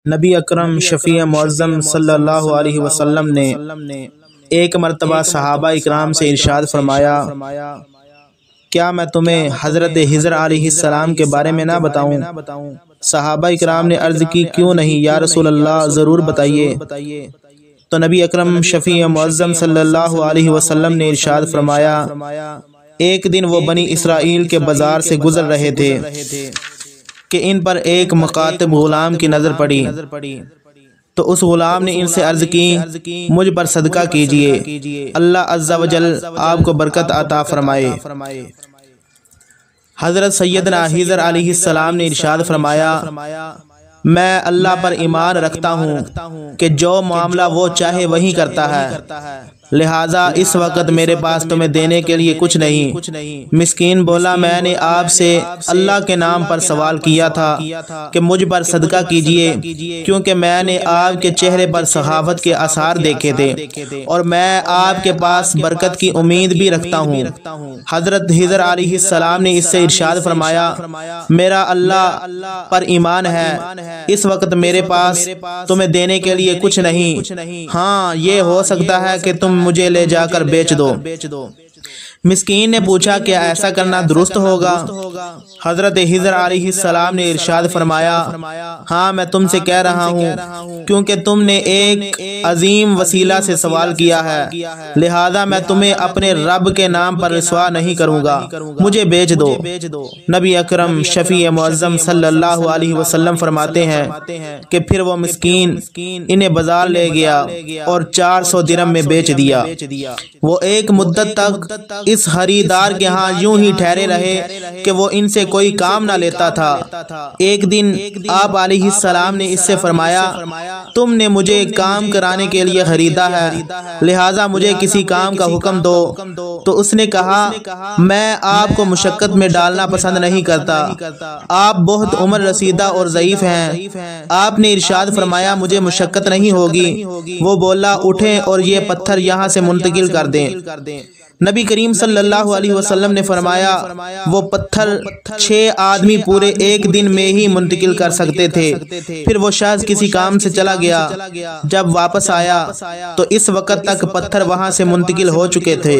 نبی اکرم شفیع معظم صلی اللہ علیہ وسلم نے ایک مرتبہ صحابہ اکرام سے ارشاد فرمایا، کیا میں تمہیں حضرت خضر علیہ السلام کے بارے میں نہ بتاؤں؟ صحابہ اکرام نے عرض کی، کیوں نہیں یا رسول اللہ، ضرور بتائیے۔ تو نبی اکرم شفیع معظم صلی اللہ علیہ وسلم نے ارشاد فرمایا، ایک دن وہ بنی اسرائیل کے بازار سے گزر رہے تھے کہ ان پر ایک مکاتب غلام کی نظر پڑی، تو اس غلام نے ان سے عرض کی، مجھ پر صدقہ کیجئے، اللہ عز و جل آپ کو برکت عطا فرمائے۔ حضرت سیدنا خضر علیہ السلام نے ارشاد فرمایا، میں اللہ پر ایمان رکھتا ہوں کہ جو معاملہ وہ چاہے وہی کرتا ہے، لہٰذا اس وقت میرے پاس تمہیں دینے کے لیے کچھ نہیں۔ مسکین بولا، میں نے آپ سے اللہ کے نام پر سوال کیا تھا کہ مجھ پر صدقہ کیجئے، کیونکہ میں نے آپ کے چہرے پر سخاوت کے آثار دیکھے تھے اور میں آپ کے پاس برکت کی امید بھی رکھتا ہوں۔ حضرت خضر علیہ السلام نے اس سے ارشاد فرمایا، میرا اللہ پر ایمان ہے، اس وقت میرے پاس تمہیں دینے کے لیے کچھ نہیں، ہاں یہ ہو سکتا ہے کہ تم مجھے لے جا کر بیچ دو۔ مسکین نے پوچھا، کیا ایسا کرنا درست ہوگا؟ حضرت خضر علیہ السلام نے ارشاد فرمایا، ہاں میں تم سے کہہ رہا ہوں، کیونکہ تم نے ایک عظیم وسیلہ سے سوال کیا ہے، لہذا میں تمہیں اپنے رب کے نام پر رسوا نہیں کروں گا، مجھے بیچ دو۔ نبی اکرم شفیع معظم صلی اللہ علیہ وسلم فرماتے ہیں کہ پھر وہ مسکین انہیں بازار لے گیا اور 400 درہم میں بیچ دیا۔ وہ ایک مدت تک اس خریدار کے ہاں یوں ہی ٹھہرے رہے کہ وہ ان سے کوئی کام نہ لیتا تھا۔ ایک دن آپ علیہ السلام نے اس سے فرمایا، تم نے مجھے کام کرانے کے لیے خریدا ہے، لہٰذا مجھے کسی کام کا حکم دو۔ تو اس نے کہا، میں آپ کو مشقت میں ڈالنا پسند نہیں کرتا، آپ بہت عمر رسیدہ اور ضعیف ہیں۔ آپ نے ارشاد فرمایا، مجھے مشقت نہیں ہوگی۔ وہ بولا، اٹھیں اور یہ پتھر یہاں سے منتقل کر دیں۔ نبی کریم صلی اللہ علیہ وسلم نے فرمایا، وہ پتھر 6 آدمی پورے ایک دن میں ہی منتقل کر سکتے تھے۔ پھر وہ شخص کسی کام سے چلا گیا، جب واپس آیا تو اس وقت تک پتھر وہاں سے منتقل ہو چکے تھے۔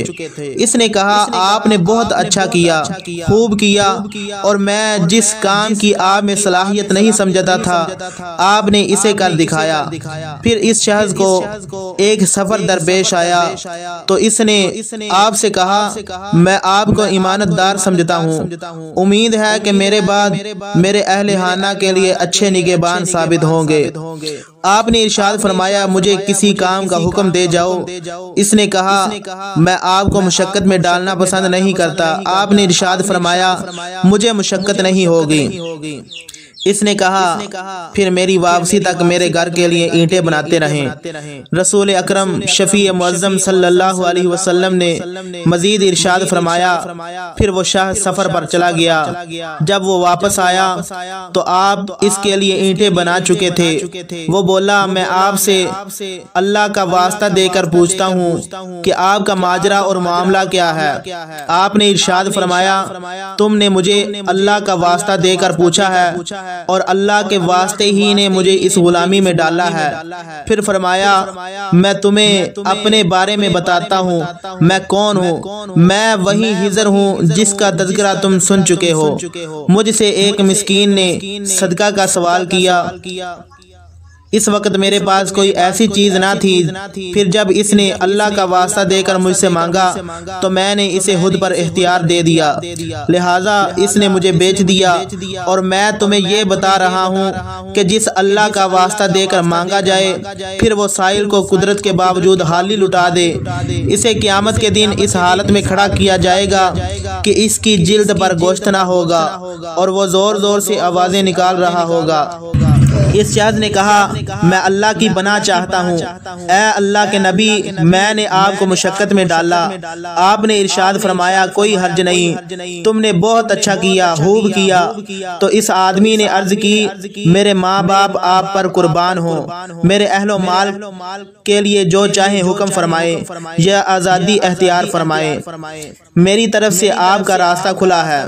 اس نے کہا، آپ نے بہت اچھا کیا، خوب کیا، اور میں جس کام کی آپ میں صلاحیت نہیں سمجھتا تھا، آپ نے اسے کر دکھایا۔ پھر اس شخص کو ایک سفر درپیش آیا تو اس نے آپ سے کہا، میں آپ کو ایمانت دار سمجھتا ہوں، امید ہے کہ میرے بعد میرے اہل خانہ کے لیے اچھے نگہبان ثابت ہوں گے۔ آپ نے ارشاد فرمایا، مجھے کسی کام کا حکم دے جاؤ۔ اس نے کہا، میں آپ کو مشقت میں ڈالنا پسند نہیں کرتا۔ آپ نے ارشاد فرمایا، مجھے مشقت نہیں ہوگی۔ اس نے کہا، پھر میری واپسی تک میرے گھر کے لیے اینٹیں بناتے رہیں۔ رسول اکرم شفیع معظم صلی اللہ علیہ وسلم نے مزید ارشاد فرمایا، پھر وہ شخص سفر پر چلا گیا۔ جب وہ واپس آیا تو آپ اس کے لیے اینٹیں بنا چکے تھے۔ وہ بولا، میں آپ سے اللہ کا واسطہ دے کر پوچھتا ہوں کہ آپ کا ماجرا اور معاملہ کیا ہے؟ آپ نے ارشاد فرمایا، تم نے مجھے اللہ کا واسطہ دے کر پوچھا ہے اور اللہ کے واسطے ہی نے مجھے اس غلامی میں ڈالا ہے۔ پھر فرمایا، میں تمہیں اپنے بارے میں بتاتا ہوں، میں کون ہوں۔ میں وہی خضر ہوں جس کا تذکرہ تم سن چکے ہو۔ مجھ سے ایک مسکین نے صدقہ کا سوال کیا، اس وقت میرے پاس کوئی ایسی چیز نہ تھی۔ پھر جب اس نے اللہ کا واسطہ دے کر مجھ سے مانگا تو میں نے اسے خود پر اختیار دے دیا، لہٰذا اس نے مجھے بیچ دیا۔ اور میں تمہیں یہ بتا رہا ہوں کہ جس اللہ کا واسطہ دے کر مانگا جائے، پھر وہ سائل کو قدرت کے باوجود خالی لٹا دے، اسے قیامت کے دن اس حالت میں کھڑا کیا جائے گا کہ اس کی جلد پر گوشت نہ ہوگا اور وہ زور زور سے آوازیں نکال رہا ہوگا۔ اس شخص نے کہا، میں اللہ کی پناہ چاہتا ہوں، اے اللہ کے نبی، میں نے آپ کو مشقت میں ڈالا۔ آپ نے ارشاد فرمایا، کوئی حرج نہیں، تم نے بہت اچھا کیا، خوب کیا۔ تو اس آدمی نے عرض کی، میرے ماں باپ آپ پر قربان ہوں، میرے اہل و مال کے لیے جو چاہیں حکم فرمائے یا آزادی اختیار فرمائے، میری طرف سے آپ کا راستہ کھلا ہے۔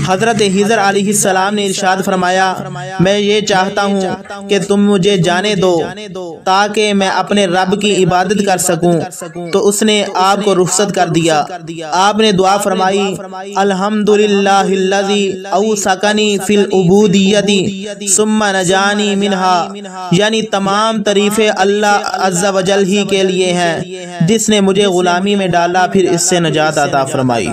حضرت خضر علیہ السلام نے ارشاد فرمایا میں یہ چاہتا ہوں کہ تم مجھے جانے دو تاکہ میں اپنے رب کی عبادت کر سکوں، تو اس نے آپ کو رخصت کر دیا۔ آپ نے دعا فرمائی الحمدللہ الذی اوثقنی فی العبودیۃ ثم نجانی منہا، یعنی تمام تعریفیں اللہ عز و جل ہی کے لیے ہیں جس نے مجھے غلامی میں ڈالا پھر اس سے نجات عطا فرمائی۔